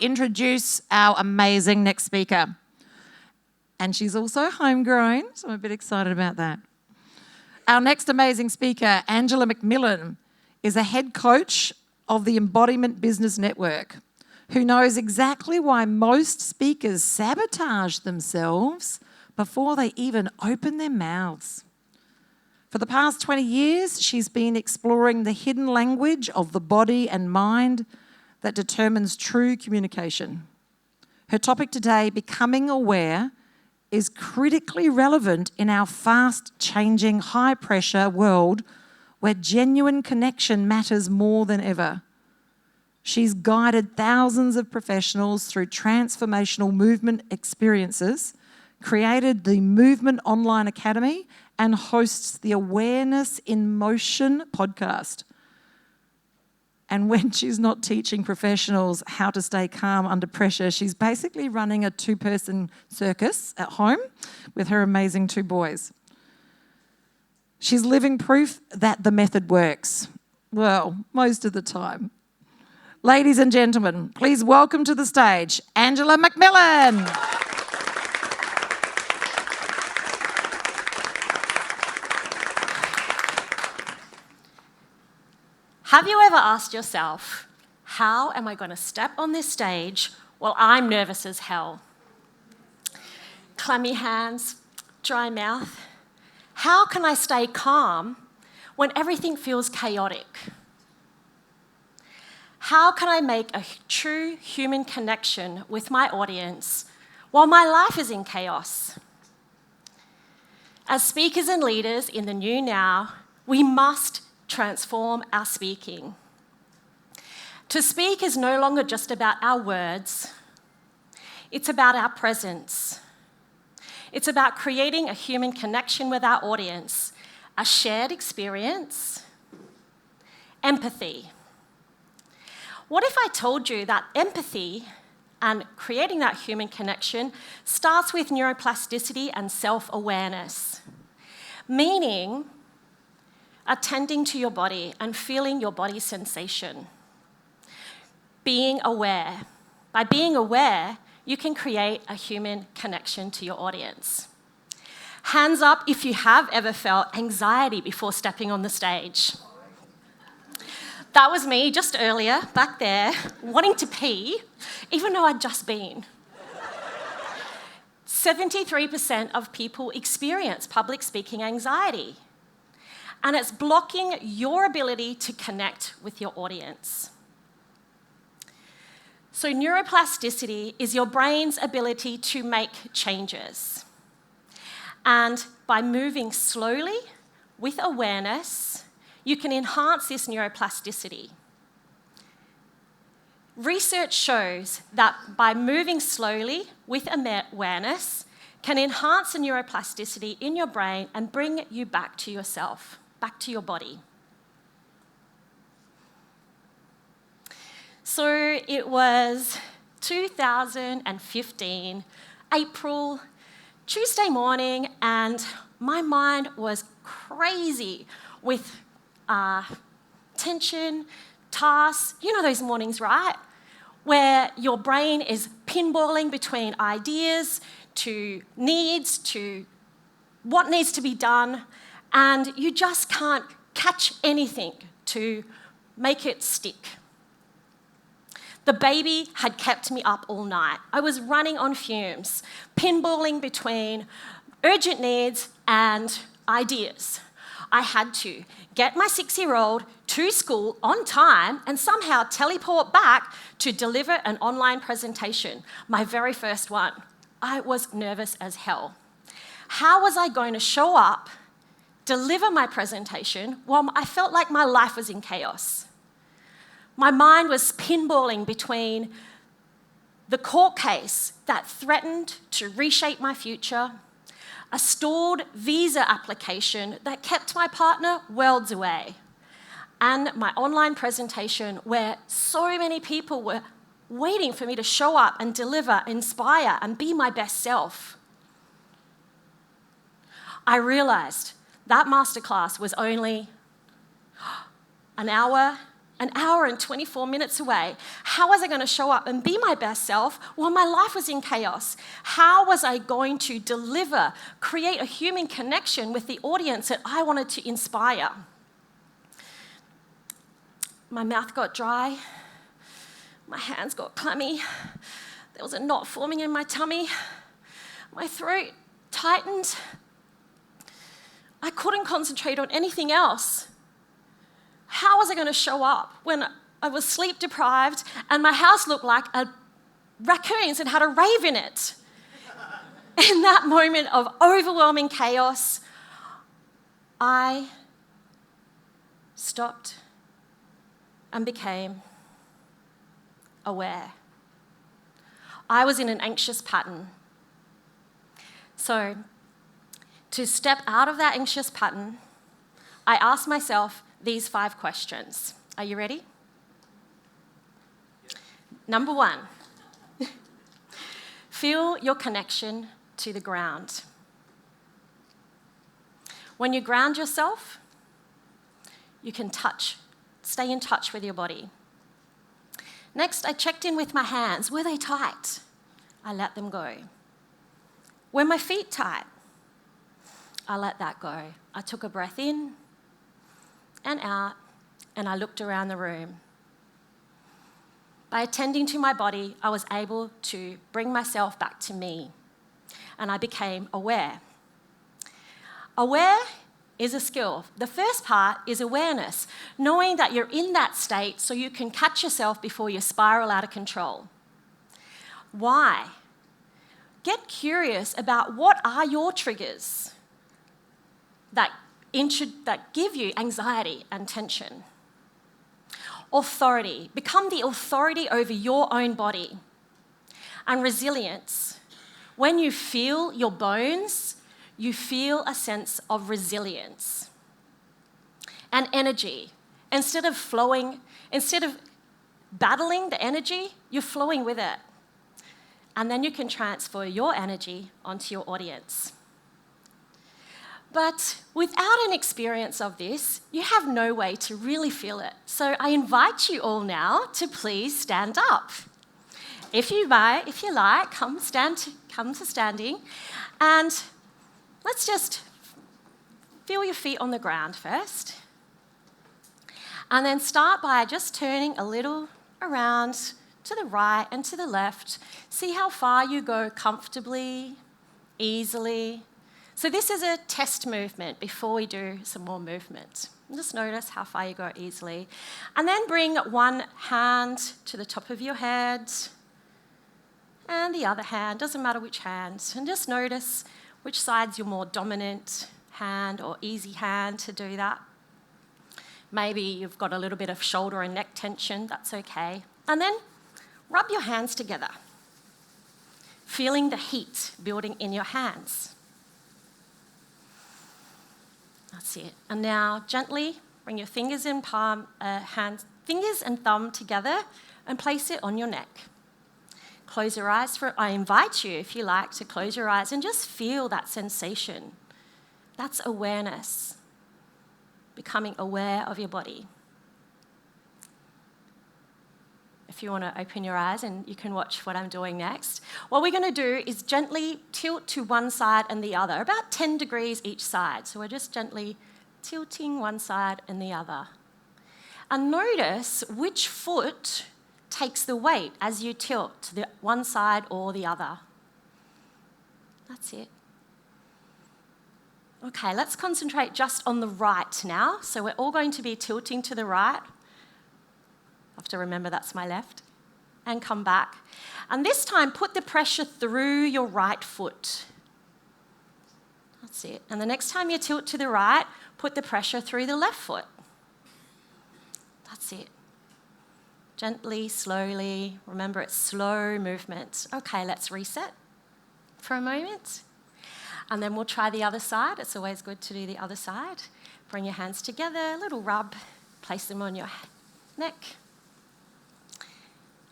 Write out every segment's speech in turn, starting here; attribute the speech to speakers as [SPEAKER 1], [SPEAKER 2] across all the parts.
[SPEAKER 1] Introduce our amazing next speaker. And she's also homegrown, so I'm a bit excited about that. Our next amazing speaker, Angela McMillan, is a head coach of the Embodiment Business Network, who knows exactly why most speakers sabotage themselves before they even open their mouths. For the past 20 years, she's been exploring the hidden language of the body and mind that determines true communication. Her topic today, Becoming Aware, is critically relevant in our fast-changing, high-pressure world where genuine connection matters more than ever. She's guided thousands of professionals through transformational movement experiences, created the Movement Online Academy, and hosts the Awareness in Motion podcast. And when she's not teaching professionals how to stay calm under pressure, she's basically running a two-person circus at home with her amazing two boys. She's living proof that the method works. Well, most of the time. Ladies and gentlemen, please welcome to the stage, Angela McMillan.
[SPEAKER 2] Have you ever asked yourself, how am I going to step on this stage while I'm nervous as hell? Clammy hands, dry mouth. How can I stay calm when everything feels chaotic? How can I make a true human connection with my audience while my life is in chaos? As speakers and leaders in the new now, we must transform our speaking. To speak is no longer just about our words. It's about our presence. It's about creating a human connection with our audience, a shared experience, empathy. What if I told you that empathy and creating that human connection starts with neuroplasticity and self-awareness, meaning attending to your body and feeling your body's sensation. Being aware. By being aware, you can create a human connection to your audience. Hands up if you have ever felt anxiety before stepping on the stage. That was me just earlier, back there, wanting to pee, even though I'd just been. 73% of people experience public speaking anxiety. And it's blocking your ability to connect with your audience. So neuroplasticity is your brain's ability to make changes. And by moving slowly with awareness, you can enhance this neuroplasticity. Research shows that by moving slowly with awareness can enhance the neuroplasticity in your brain and bring you back to yourself. Back to your body. So it was 2015, April, Tuesday morning, and my mind was crazy with tension, tasks. You know those mornings, right? Where your brain is pinballing between ideas to needs to what needs to be done. And you just can't catch anything to make it stick. The baby had kept me up all night. I was running on fumes, pinballing between urgent needs and ideas. I had to get my 6-year-old to school on time and somehow teleport back to deliver an online presentation, my very first one. I was nervous as hell. How was I going to show up, deliver my presentation while I felt like my life was in chaos? My mind was pinballing between the court case that threatened to reshape my future, a stalled visa application that kept my partner worlds away, and my online presentation where so many people were waiting for me to show up and deliver, inspire, and be my best self. I realised that masterclass was only an hour an hour and 24 minutes away. How was I going to show up and be my best self while my life was in chaos? How was I going to deliver, create a human connection with the audience that I wanted to inspire? My mouth got dry. My hands got clammy. There was a knot forming in my tummy. My throat tightened. I couldn't concentrate on anything else. How was I going to show up when I was sleep deprived and my house looked like a raccoons and had a rave in it? In that moment of overwhelming chaos, I stopped and became aware. I was in an anxious pattern. So, to step out of that anxious pattern, I asked myself these 5 questions. Are you ready? Yes. Number 1, feel your connection to the ground. When you ground yourself, you can stay in touch with your body. Next, I checked in with my hands. Were they tight? I let them go. Were my feet tight? I let that go. I took a breath in and out, and I looked around the room. By attending to my body, I was able to bring myself back to me, and I became aware. Aware is a skill. The first part is awareness, knowing that you're in that state so you can catch yourself before you spiral out of control. Why? Get curious about what are your triggers that give you anxiety and tension. Authority. Become the authority over your own body. And resilience. When you feel your bones, you feel a sense of resilience. And energy. Instead of battling the energy, you're flowing with it. And then you can transfer your energy onto your audience. But without an experience of this, you have no way to really feel it. So I invite you all now to please stand up. If you like, come to standing. And let's just feel your feet on the ground first. And then start by just turning a little around to the right and to the left. See how far you go comfortably, easily. So this is a test movement before we do some more movement. Just notice how far you go easily. And then bring one hand to the top of your head and the other hand, doesn't matter which hand. And just notice which side's your more dominant hand or easy hand to do that. Maybe you've got a little bit of shoulder and neck tension, that's okay. And then rub your hands together, feeling the heat building in your hands. That's it. And now gently bring your fingers and thumb together and place it on your neck. Close your eyes. I invite you, if you like, to close your eyes and just feel that sensation. That's awareness, becoming aware of your body. If you want to open your eyes and you can watch what I'm doing next. What we're going to do is gently tilt to one side and the other, about 10 degrees each side. So we're just gently tilting one side and the other. And notice which foot takes the weight as you tilt to the one side or the other. That's it. Okay, let's concentrate just on the right now. So we're all going to be tilting to the right. I have to remember that's my left. And come back. And this time, put the pressure through your right foot. That's it. And the next time you tilt to the right, put the pressure through the left foot. That's it. Gently, slowly. Remember, it's slow movement. Okay, let's reset for a moment. And then we'll try the other side. It's always good to do the other side. Bring your hands together, a little rub. Place them on your neck.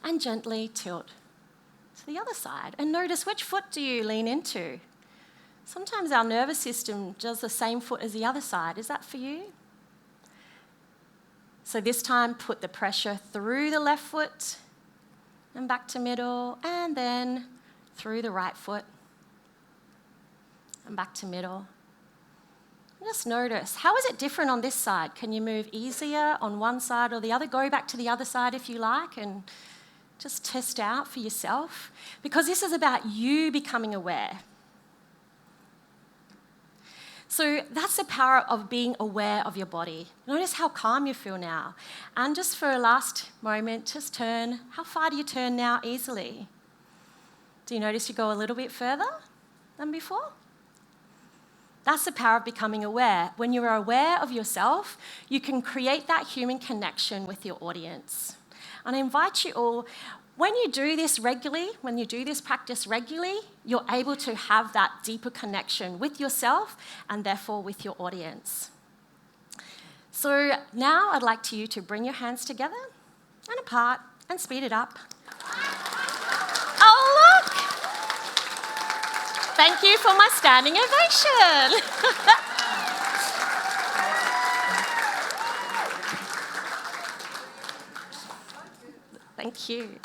[SPEAKER 2] And gently tilt to the other side. And notice, which foot do you lean into? Sometimes our nervous system does the same foot as the other side. Is that for you? So this time, put the pressure through the left foot and back to middle, and then through the right foot and back to middle. Just notice, how is it different on this side? Can you move easier on one side or the other? Go back to the other side if you like and just test out for yourself, because this is about you becoming aware. So that's the power of being aware of your body. Notice how calm you feel now. And just for a last moment, just turn. How far do you turn now easily? Do you notice you go a little bit further than before? That's the power of becoming aware. When you're aware of yourself, you can create that human connection with your audience. And I invite you all, when you do this regularly, when you do this practice regularly, you're able to have that deeper connection with yourself and therefore with your audience. So now I'd like you to bring your hands together and apart and speed it up. Oh, look! Thank you for my standing ovation. Thank you.